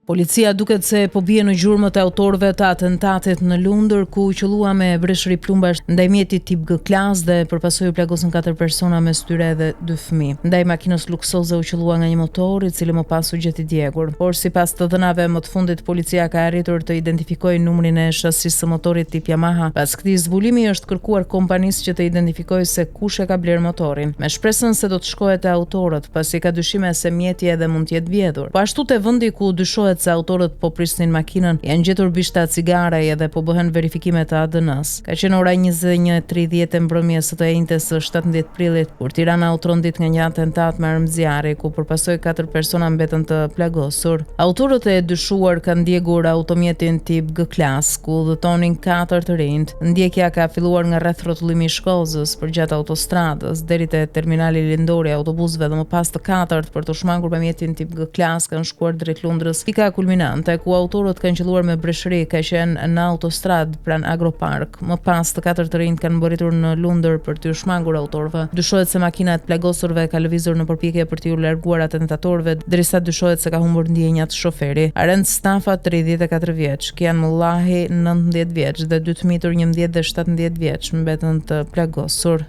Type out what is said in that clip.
Policia duket se po bie në gjurmët e autorëve të atentatit në Lundër, ku u qellua me breshëri plumbash ndaj mjetit tip G klas dhe përpasoi u plagosën 4 persona, mes tyre edhe 2 fëmijë. Ndaj makinës luksoze u qellua nga një motor, i cili më pas u gjeti djegur. Por sipas të dhënave më të fundit, policia ka arritur të identifikojë numrin e shasisë së motorit tip Yamaha. Pas këtij zbulimi është kërkuar kompanisë që të identifikojë se kush e ka bler motorin, me shpresën se do të shkohet te autorët, pasi ka dyshime se mjeti edhe mund të jetë vjedhur. Po ashtu te vendi ku dyshohet se autorët po prisnin makinën, janë gjetur bishta cigarej edhe po bëhen verifikime të ADN-s. Ka qenë ora 21:30 e mbrëmjes së të njëjtës së 17 prillit, kur Tirana u trondit nga një atentat me armë zjarri, ku përpasoj 4 persona mbetën të plagosur. Autorët e dyshuar kanë ndjekur automjetin tip G klas, ku udhëtonin 4 të rinj. Ndjekja ka filluar nga rreth rrotullimi i Shkozës, përgjatë autostradës deri te terminali lindori i autobusëve dhe më pas të katërt për të shmangur me mjetin tip G klas kanë shkuar drejt Lundrës. Kulminante ku autorët kanë qelluar me breshëri ka qenë në autostrad pranë Agropark. Më pas të 4 të rinj kanë mbërritur në Lundër për t'u shmangur autorëve. Dyshohet se makina e plagosurve ka lëvizur në përpjekje për t'u larguar atentatorëve, derisa dyshohet se ka humbur ndjenjat shoferi. Arend Stafa, 34 vjeç, Kian Mullahi, 19 vjeç dhe dy të mitur 11 dhe 17 vjeç mbetën të plagosur.